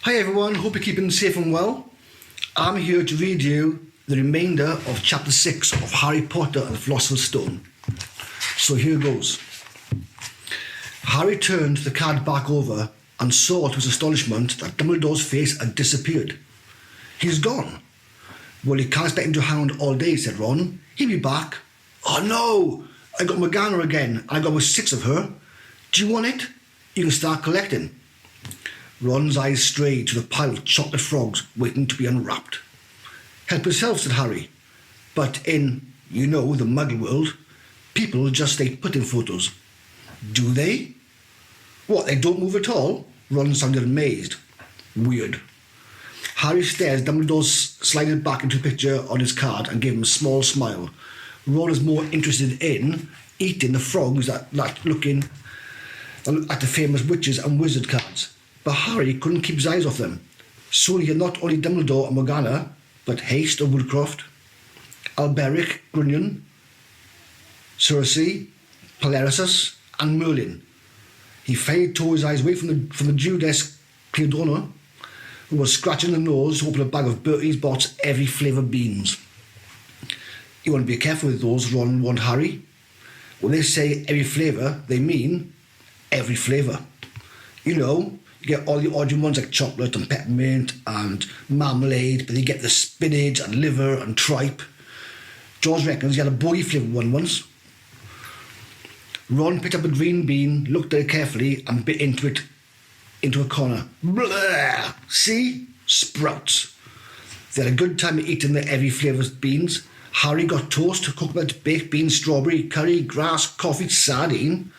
Hi everyone, hope you're keeping safe and well. I'm here to read you the remainder of chapter 6 of Harry Potter and the Philosopher's Stone. So here goes. Harry turned the card back over and saw to his astonishment that Dumbledore's face had disappeared. He's gone. Well, you can't expect him to hound all day, said Ron. He'll be back. Oh no, I got Morgana again. I got 6 of her. Do you want it? You can start collecting. Ron's eyes strayed to the pile of chocolate frogs waiting to be unwrapped. Help yourself, said Harry. But in, the muggle world, people just stay put in photos. Do they? What, they don't move at all? Ron sounded amazed. Weird. Harry stared as Dumbledore slided back into a picture on his card and gave him a small smile. Ron was more interested in eating the frogs that looking at the famous witches and wizard cards. But Harry couldn't keep his eyes off them. Soon he had not only Dumbledore and Morgana, but Haste of Woodcroft, Alberic Grunion, Cersei, Palerasus, and Merlin. He failed tore his eyes away from the Judas Cleodona, who was scratching the nose to open a bag of Bertie's Bott's every flavour beans. You want to be careful with those, Ron warned Harry. When they say every flavour, they mean every flavour. You get all the odd ones like chocolate and peppermint and marmalade, but you get the spinach and liver and tripe. George reckons he had a bogey flavoured one once. Ron picked up a green bean, looked at it carefully and bit into a corner. Blah! See? Sprouts. They had a good time eating the every flavoured beans. Harry got toast, coconut, baked beans, strawberry, curry, grass, coffee, sardine.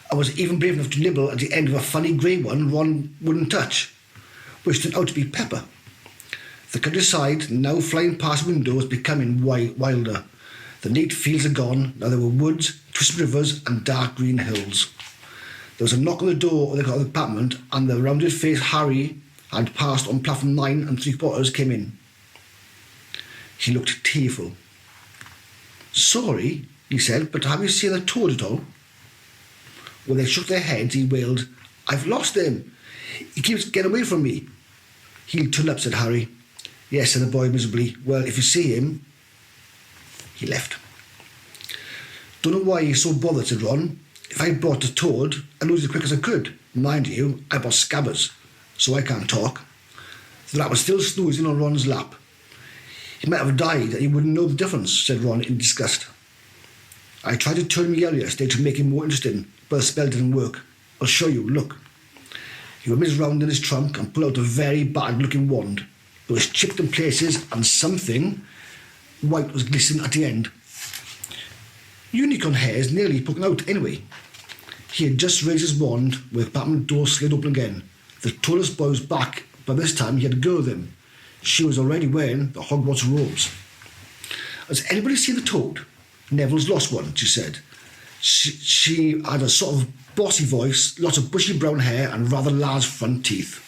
I was even brave enough to nibble at the end of a funny grey one Ron wouldn't touch, which turned out to be pepper. The countryside, now flying past windows, was becoming wilder. The neat fields are gone, now there were woods, twisted rivers and dark green hills. There was a knock on the door of the apartment and the rounded-faced Harry had passed on platform 9 3/4 came in. He looked tearful. Sorry, he said, but have you seen the toad at all? When they shook their heads, he wailed, I've lost him. He keeps getting away from me. He'll turn up, said Harry. Yes, said the boy miserably. Well, if you see him... He left. Don't know why he's so bothered, said Ron. If I brought a toad, I'd lose as quick as I could. Mind you, I bought scabbers, so I can't talk. The rat was still snoozing on Ron's lap. He might have died and he wouldn't know the difference, said Ron in disgust. I tried to turn him yellow yesterday to make him more interesting, but the spell didn't work. I'll show you, look. He rummaged round in his trunk and pulled out a very bad-looking wand. It was chipped in places and something white was glistening at the end. Unicorn hairs nearly poking out anyway. He had just raised his wand when the apartment door slid open again. The tallest boy was back, but this time he had a girl with him. She was already wearing the Hogwarts robes. Has anybody seen the toad? Neville's lost one, she said. She had a sort of bossy voice, lots of bushy brown hair and rather large front teeth.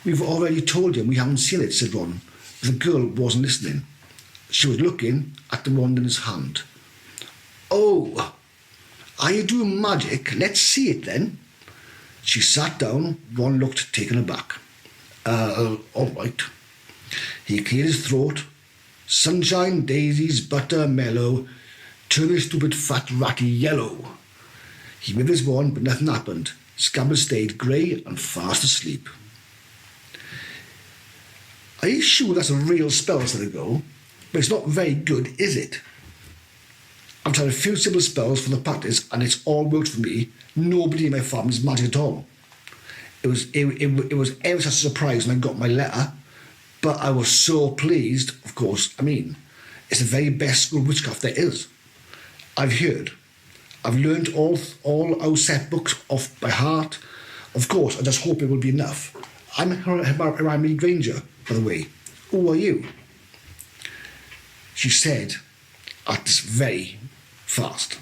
We've already told him we haven't seen it, said Ron. The girl wasn't listening. She was looking at the wand in his hand. Oh, are you doing magic? Let's see it then. She sat down. Ron looked taken aback. All right. He cleared his throat. Sunshine, daisies, butter, mellow, turn his stupid fat ratty yellow. He waved his wand, but nothing happened. Scabbers stayed grey and fast asleep. Are you sure that's a real spell, said the girl? But it's not very good, is it? I've tried a few simple spells for the practice and it's all worked for me. Nobody in my family's magic at all. It was ever such a surprise when I got my letter, but I was so pleased, of course. I mean, it's the very best school of witchcraft there is. I've learned all our set books off by heart. Of course, I just hope it will be enough. I'm Hermione Granger, by the way. Who are you? She said at this very fast.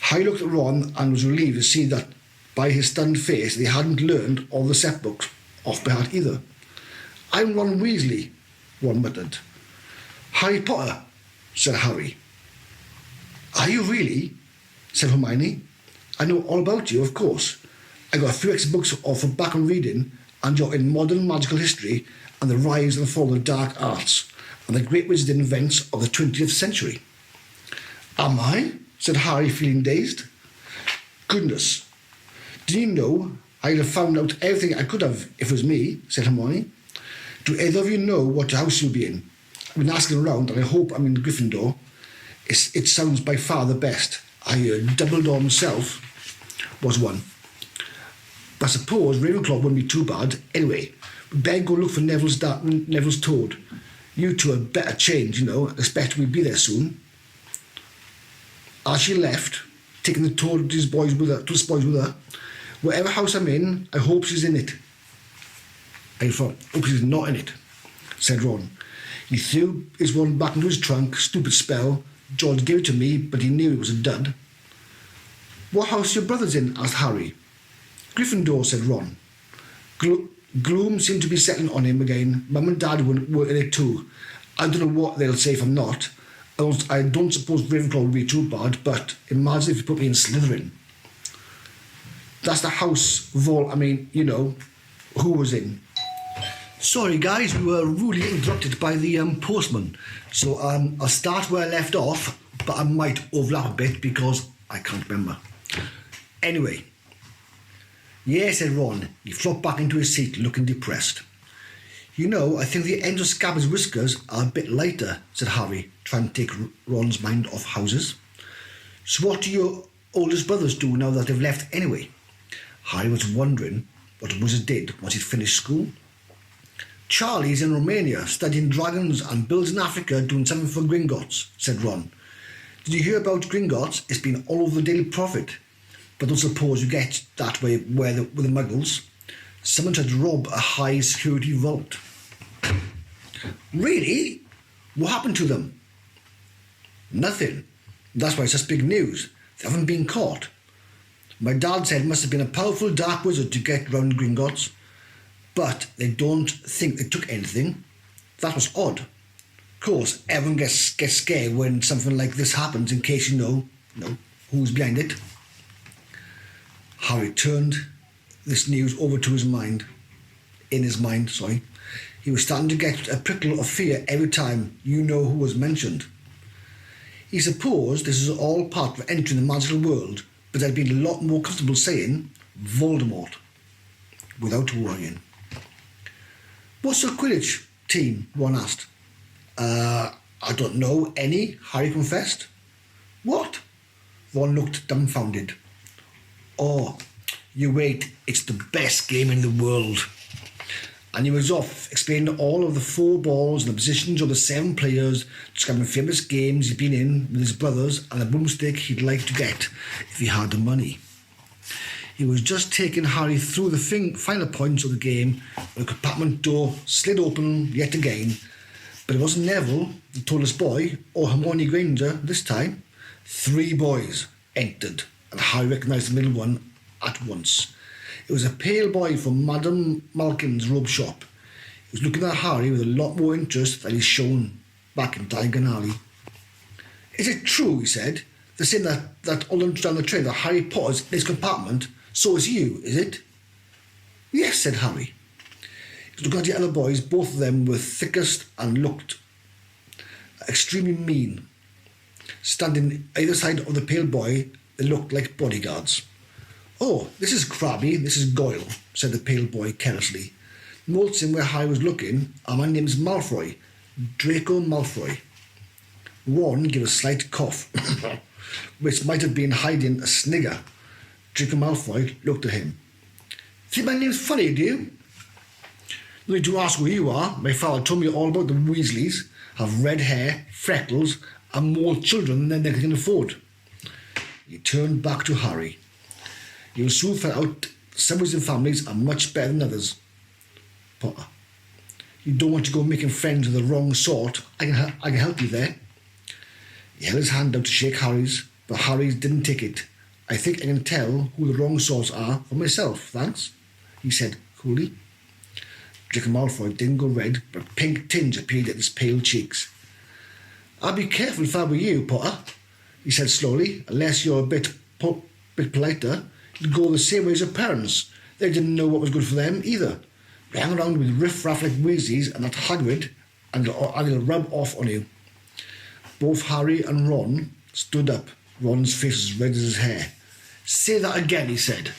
Harry looked at Ron and was relieved to see that by his stunned face that he hadn't learned all the set books off by heart either. I'm Ron Weasley, Ron muttered. Harry Potter, said Harry. Are you really? Said Hermione. I know all about you, of course. I got a few extra books off for background reading and you're in modern magical history and the rise and fall of the dark arts and the great wizarding events of the 20th century. Am I? Said Harry, feeling dazed. Goodness. Do you know I'd have found out everything I could have if it was me, said Hermione. Do either of you know what house you'll be in? I've been asking around and I hope I'm in Gryffindor. It sounds by far the best. I heard Dumbledore himself was one. But I suppose Ravenclaw wouldn't be too bad. Anyway, we better go look for Neville's toad. You two had better change, you know. I expect we'll be there soon. As she left, taking the toad to his boys with her, whatever house I'm in, I hope she's in it. I thought, hope she's not in it, said Ron. He threw his wand back into his trunk. Stupid spell. George gave it to me, but he knew it was a dud. What house are your brothers in? Asked Harry. Gryffindor, said Ron. Gloom seemed to be settling on him again. Mum and Dad were in it too. I don't know what they'll say if I'm not. I don't suppose Ravenclaw would be too bad, but imagine if you put me in Slytherin. That's the house you know, who was in. Sorry guys, we were rudely interrupted by the postman. So I'll start where I left off, but I might overlap a bit because I can't remember. Anyway. Yeah, said Ron. He flopped back into his seat, looking depressed. You know, I think the ends of Scabbard's whiskers are a bit lighter, said Harry, trying to take Ron's mind off houses. So what do your oldest brothers do now that they've left anyway? Harry was wondering what a wizard did once he'd finished school. Charlie's in Romania, studying dragons, and Bill's in Africa doing something for Gringotts, said Ron. Did you hear about Gringotts? It's been all over the Daily Prophet. But don't suppose you get that way with the muggles. Someone tried to rob a high security vault. Really? What happened to them? Nothing. That's why it's such big news. They haven't been caught. My dad said it must have been a powerful dark wizard to get round Gringotts. But they don't think they took anything. That was odd. Of course, everyone gets scared when something like this happens in case you know who's behind it. Harry turned this news over to his mind. He was starting to get a prickle of fear every time you know who was mentioned. He supposed this was all part of entering the magical world, but they'd been a lot more comfortable saying Voldemort without worrying. What's your Quidditch team? Ron asked. I don't know any, Harry confessed. What? Ron looked dumbfounded. Oh, you wait, it's the best game in the world. And he was off, explaining all of the 4 balls and the positions of the 7 players, describing famous games he'd been in with his brothers and a broomstick he'd like to get if he had the money. He was just taking Harry through the final points of the game when the compartment door slid open yet again. But it wasn't Neville, the tallest boy, or Hermione Granger this time. 3 boys entered, and Harry recognised the middle one at once. It was a pale boy from Madame Malkin's robe shop. He was looking at Harry with a lot more interest than he'd shown back in Diagon Alley. Is it true, he said, they're saying that all down the train that Harry Potter's in his compartment, so is you, is it? Yes, said Harry. He was looking at the other boys, both of them were thickest and looked extremely mean. Standing either side of the pale boy, they looked like bodyguards. Oh, this is Crabby, this is Goyle, said the pale boy carelessly. Noticing where Harry was looking, my name's Malfoy, Draco Malfoy. Ron gave a slight cough, which might have been hiding a snigger. Draco Malfoy looked at him. Think my name's funny, do you? No need to ask who you are. My father told me all about the Weasleys, have red hair, freckles, and more children than they can afford. He turned back to Harry. You'll soon find out some Weasley families are much better than others. Potter, you don't want to go making friends with the wrong sort. I can help you there. He held his hand out to shake Harry's, but Harry didn't take it. I think I can tell who the wrong sorts are for myself, thanks, he said coolly. Draco Malfoy didn't go red, but a pink tinge appeared at his pale cheeks. I'd be careful if I were you, Potter, he said slowly. Unless you're a bit politer, you'd go the same way as your parents. They didn't know what was good for them either. We hang around with riff-raff like Weasleys and that Hagrid, and they'll rub off on you. Both Harry and Ron stood up. Ron's face was red as his hair. Say that again, he said.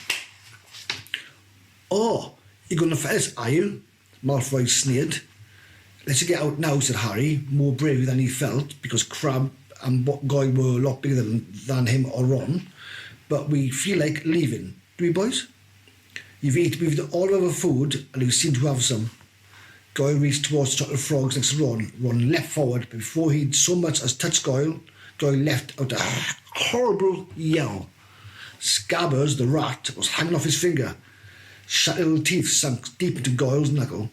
Oh, you're going to fight us, are you? Malfoy sneered. Let's get out now, said Harry, more brave than he felt, because Crabbe and Goyle were a lot bigger than him or Ron. But we feel like leaving, do we, boys? We've eaten all of our food, and you seem to have some. Goyle reached towards the chocolate frogs next to Ron. Ron leapt forward, but before he'd so much as touched Goyle, Goyle let out a horrible yell. Scabbers, the rat, was hanging off his finger. Sharp little teeth sunk deep into Goyle's knuckle.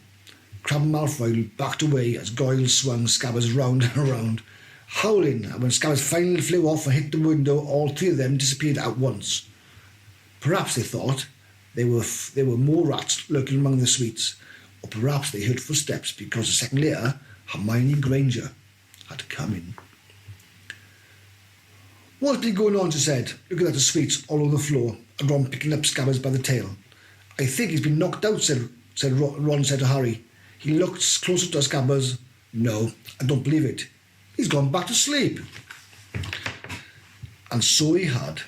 Crabbe and Malfoy backed away as Goyle swung Scabbers round and around, howling, and when Scabbers finally flew off and hit the window, all three of them disappeared at once. Perhaps, they thought, there were more rats lurking among the sweets, or perhaps they heard footsteps because a second later Hermione Granger had come in. What's been going on, she said, looking at the sweets all over the floor, and Ron picking up Scabbers by the tail. I think he's been knocked out, Ron said to Harry. He looked closer to Scabbers. No, I don't believe it. He's gone back to sleep. And so he had.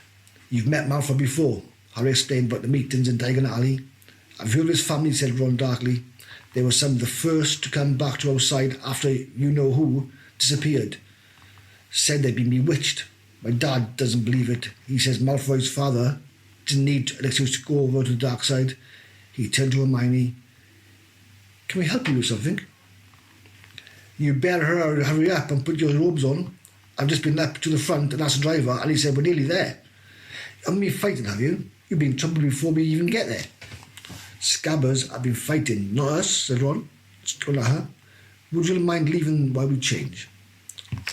You've met Malfoy before, Harry explained about the meetings in Diagon Alley. I've heard of his family, said Ron darkly. They were some of the first to come back to our side after you-know-who disappeared. Said they'd been bewitched. My dad doesn't believe it. He says Malfoy's father didn't need an excuse to go over to the dark side. He turned to Hermione. Can we help you with something? You better hurry up and put your robes on. I've just been up to the front and asked the driver, and he said we're nearly there. You haven't been fighting, have you? You've been in trouble before we even get there. Scabbers have been fighting, not us, said Ron. Would you mind leaving while we change?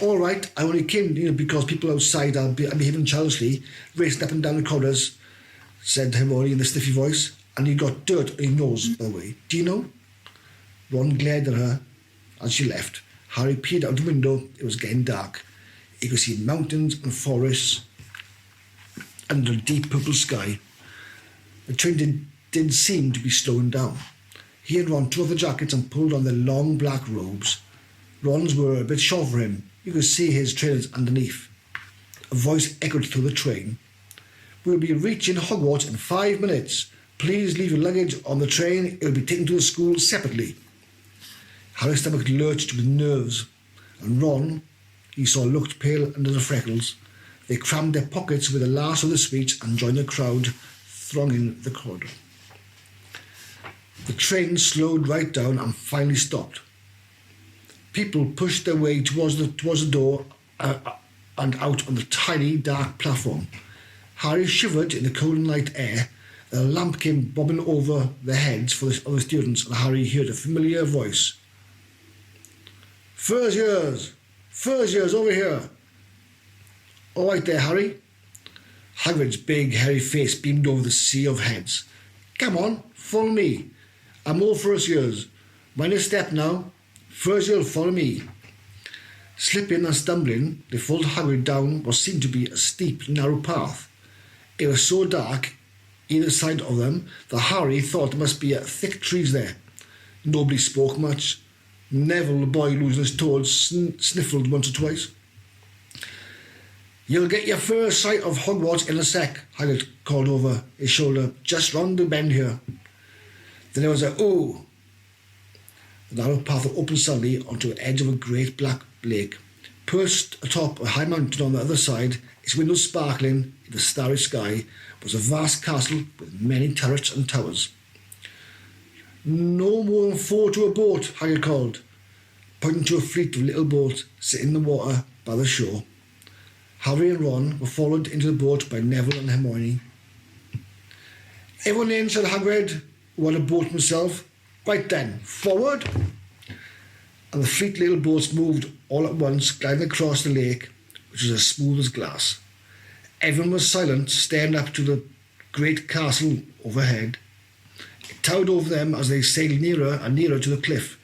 All right, I only came because people outside are behaving childishly, racing up and down the corridors, said Hermione in the sniffy voice. And you got dirt on your nose, by the way. Do you know? Ron glared at her as she left. Harry peered out the window. It was getting dark. He could see mountains and forests under a deep purple sky. The train didn't seem to be slowing down. He and Ron took off the jackets and pulled on their long black robes. Ron's were a bit short for him. You could see his trainers underneath. A voice echoed through the train. We'll be reaching Hogwarts in 5 minutes. Please leave your luggage on the train. It will be taken to the school separately. Harry's stomach lurched with nerves, and Ron, he saw, looked pale under the freckles. They crammed their pockets with the last of the sweets and joined the crowd thronging the corridor. The train slowed right down and finally stopped. People pushed their way towards the door and out on the tiny, dark platform. Harry shivered in the cold night air. A lamp came bobbing over their heads of the students, and Harry heard a familiar voice. First years, over here. All right there, Harry. Hagrid's big, hairy face beamed over the sea of heads. Come on, follow me. I'm all first years. Mind your step now. First year, follow me. Slipping and stumbling, they followed Hagrid down what seemed to be a steep, narrow path. It was so dark, either side of them, that Harry thought there must be thick trees there. Nobody spoke much. Neville, the boy losing his toes, sniffled once or twice. You'll get your first sight of Hogwarts in a sec, Hagrid called over his shoulder, just round the bend here. Then there was a ooh. The narrow path opened suddenly onto the edge of a great black lake. Perched atop a high mountain on the other side, its windows sparkling in the starry sky, was a vast castle with many turrets and towers. No more than 4 to a boat, Hagrid called, pointing to a fleet of little boats sitting in the water by the shore. Harry and Ron were followed into the boat by Neville and Hermione. Everyone in, said Hagrid, who had a boat himself. Right then, forward! And the fleet little boats moved all at once, gliding across the lake, which was as smooth as glass. Everyone was silent, staring up to the great castle overhead. It towered over them as they sailed nearer and nearer to the cliff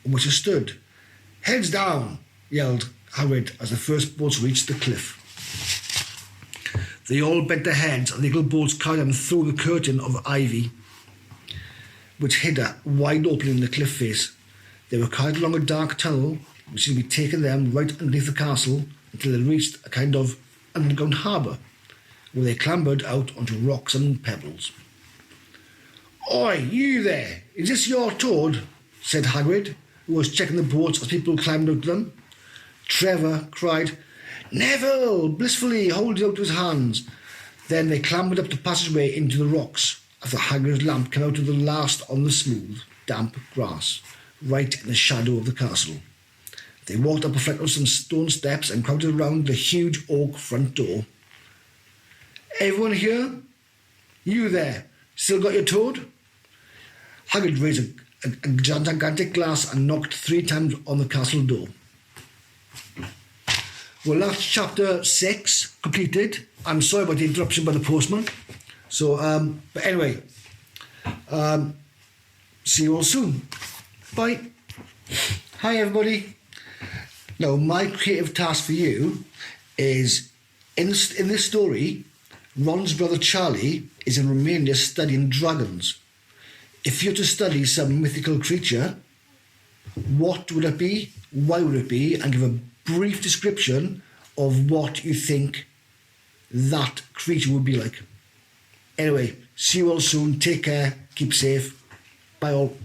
on which it stood. Heads down, yelled Hagrid as the first boats reached the cliff. They all bent their heads and the little boats carried them through the curtain of ivy. which hid a wide opening in the cliff face. They were carried along a dark tunnel, which seemed to be taking them right underneath the castle until they reached a kind of underground harbour, where they clambered out onto rocks and pebbles. "Oi, you there! Is this your Toad?" said Hagrid, who was checking the boats as people climbed out them. Trevor cried, "Neville!" blissfully, holding out his hands. Then they clambered up the passageway into the rocks, after Hagrid's lamp came out of the last on the smooth, damp grass, right in the shadow of the castle. They walked up a flight of some stone steps and crowded around the huge oak front door. "Everyone here? You there, still got your Toad?" Hagrid raised a gigantic glass and knocked 3 times on the castle door. Well, that's chapter 6 completed. I'm sorry about the interruption by the postman. So, but anyway, see you all soon. Bye. Hi, everybody. Now, my creative task for you is, in this story, Ron's brother Charlie is in Romania studying dragons. If you're to study some mythical creature, what would it be, why would it be, and give a brief description of what you think that creature would be like. Anyway, see you all soon. Take care. Keep safe. Bye all.